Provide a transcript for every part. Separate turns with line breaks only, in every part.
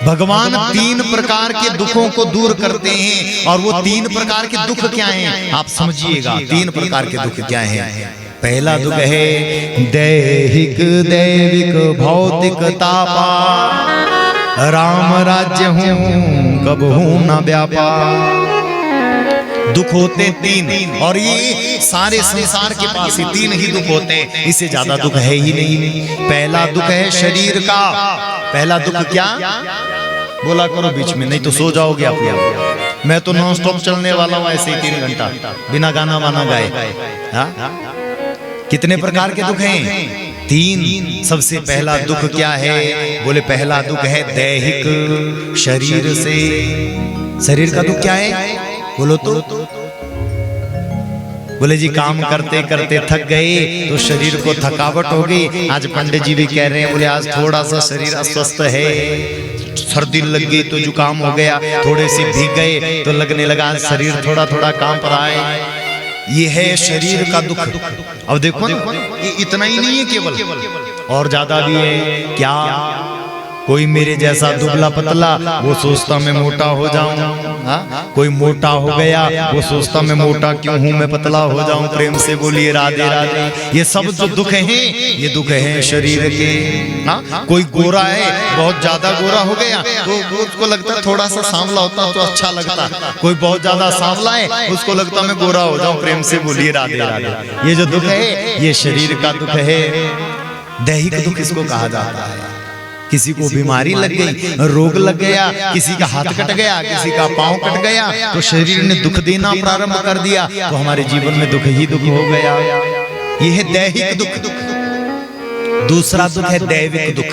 भगवान तीन प्रकार के दुखों को दूर करते हैं। और वो तीन प्रकार के दुख क्या हैं आप समझिएगा। तीन प्रकार के दुख क्या हैं? पहला दुख है दैहिक दैविक भौतिक तापा, राम राज्य हूं कब हूं न व्यापा। दुख होते तीन, और ये सारे संसार के पास ही तीन ही दुख होते हैं, इससे ज्यादा दुख है ही नहीं। पहला दुख है शरीर का। पहला दुख क्या? बोला करो बीच में, नहीं तो सो जाओगे आप। मैं तो नॉन स्टॉप चलने वाला हूं ऐसे ही 3 घंटा बिना गाना वाना गाए। कितने प्रकार के दुख हैं? 3। सबसे पहला दुख क्या है? बोले पहला दुख है दैहिक, शरीर से। शरीर का दुख क्या है? बोलो तो। बोले जी काम करते करते थक गए तो शरीर को थकावट हो गई। आज पंडित जी भी कह रहे हैं, बोले आज थोड़ा सा शरीर अस्वस्थ है, सर्दी लग गई तो जुकाम हो गया, थोड़े से भीग गए तो लगने लगा शरीर थोड़ा थोड़ा कांप रहा है। ये है शरीर का दुख। अब देखो ना, ये इतना ही नहीं है केवल, और ज्यादा भी है। क्या? कोई मेरे जैसा दुबला पतला, वो सोचता मैं मोटा हो जाऊं। कोई मोटा हो गया, वो सोचता मैं मोटा क्यों हूं, मैं पतला हो जाऊं। प्रेम से बोलिए राधे राधे। ये सब जो दुख हैं, ये दुख हैं शरीर के। कोई गोरा है, बहुत ज्यादा गोरा हो गया तो उसको लगता है थोड़ा सा सांवला होता तो अच्छा लगता। कोई बहुत ज्यादा सांवला है, उसको लगता मैं गोरा हो जाऊं। प्रेम से बोलिए राधे राधे। ये जो दुख है, ये शरीर का दुख है। दैहिक दुख इसको कहा जाता है। किसी को बीमारी लग गई, रोग लग गया, किसी का हाथ कट गया, किसी का पांव कट गया, तो शरीर ने दुख देना प्रारंभ कर दिया, तो हमारे जीवन में दुख ही दुख हो गया। यह है दैहिक दुख। दूसरा दुख है दैविक दुख।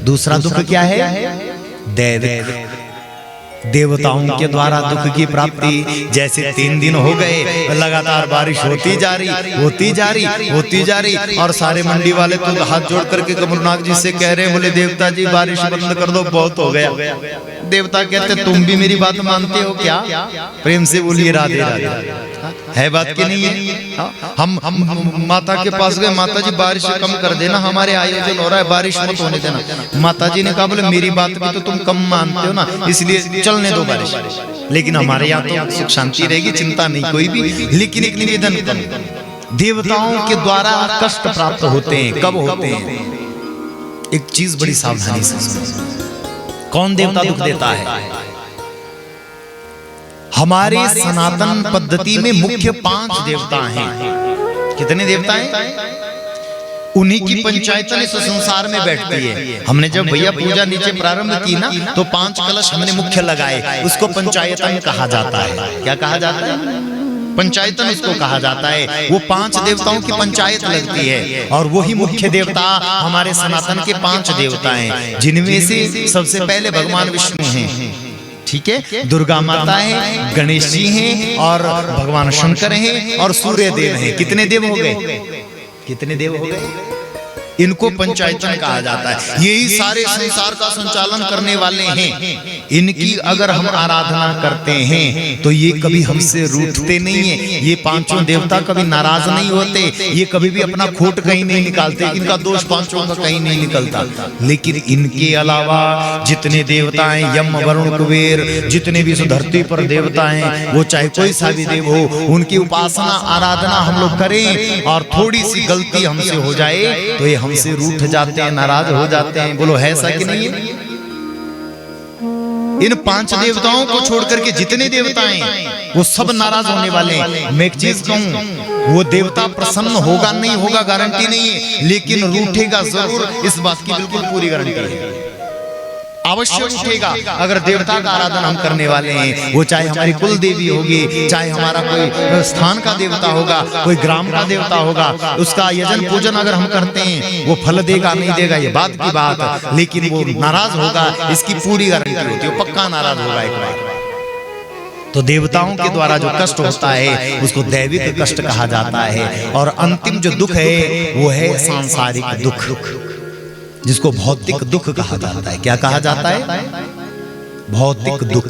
दूसरा दुख क्या है? दैविक। देवताओं के द्वारा दुख की प्राप्ति। जैसे 3 दिन हो गए, लगातार बारिश होती जा रही, और सारे मंडी वाले तो हाथ जोड़ करके कमलनाथ जी से कह रहे हैं, बोले देवता जी बारिश बंद कर दो, बहुत हो गया। देवता कहते तुम भी मेरी बात मानते हो क्या? प्रेम से बोलिए राधे राधे। है बात की नहीं है? हम माता के पास गए, माता जी बारिश कम कर देना, हमारे आयोजन हो रहा है, बारिश मत होने देना। माता जी ने कहा बोले मेरी बात भी तो तुम कम मानते हो ना, इसलिए चलने दो बारिश। लेकिन हमारे यहाँ तो सुख शांति रहेगी, चिंता नहीं कोई भी, लेकिन एक निवेदन कम। देवताओं के द्वारा कष्ट प्राप्त होते हैं। कब होते हैं? एक चीज बड़ी सावधानी से सुनो। कौन देवता दुख देता है? हमारे सनातन पद्धति में मुख्य 5 देवता हैं। कितने देवता हैं? उन्हीं की पंचायतन इस संसार में बैठती है। हमने जब भैया पूजा नीचे प्रारंभ की ना, तो 5 कलश हमने मुख्य लगाए, उसको पंचायतन कहा जाता है। क्या कहा जाता है? पंचायतन उसको कहा जाता है। वो 5 देवताओं की पंचायत लगती है, और वही मुख्य देवता हमारे सनातन के 5 देवता हैं, जिनमें से सबसे पहले भगवान विष्णु हैं, ठीक है, दुर्गा माता है, गणेश जी हैं, और भगवान शंकर हैं, और सूर्य देव हैं। कितने देव हो गए? कितने देव हो गए? इनको पंचायतन कहा जाता है। यही सारे संसार का संचालन करने वाले हैं। इनकी अगर हम आराधना करते हैं तो ये कभी हमसे रूठते नहीं है। ये 5 देवता कभी नाराज नहीं होते, ये कभी भी अपना खोट कहीं नहीं निकालते, इनका दोष 5 का कहीं नहीं निकलता। लेकिन इनके अलावा जितने देवता हैं, यम वरुण कुबेर, जितने भी इस धरती पर देवता हैं, वो चाहे कोई सा भी देव हो, उनकी उपासना आराधना हम लोग करें, और थोड़ी सी गलती हमसे हो जाए तो ये हमसे रूठ जाते हैं, नाराज हो जाते हैं। बोलो है ऐसा कि नहीं है? इन 5 देवताओं को छोड़ करके जितने देवता हैं वो सब नाराज होने वाले हैं। मैं एक चीज कहूं, वो देवता प्रसन्न होगा नहीं होगा गारंटी नहीं है, लेकिन रूठेगा जरूर, इस बात की बिल्कुल पूरी गारंटी है। अवश्य उठेगा। अगर देवता का आराधना हम करने वाले हैं, वो चाहे हमारी कुल देवी होगी, चाहे हमारा कोई स्थान का देवता होगा, कोई ग्राम का देवता होगा, उसका यजन पूजन अगर हम करते हैं, वो फल देगा नहीं देगा ये बात की बात, लेकिन वो नाराज होगा, इसकी पूरी गारंटी होती है, पक्का नाराज होगा एक बार। तो देवताओं के द्वारा जो कष्ट होता है उसको दैविक कष्ट कहा जाता है। और अंतिम जो दुख है वो है सांसारिक दुख, जिसको भौतिक दुख कहा जाता है। क्या कहा जाता है? भौतिक दुख।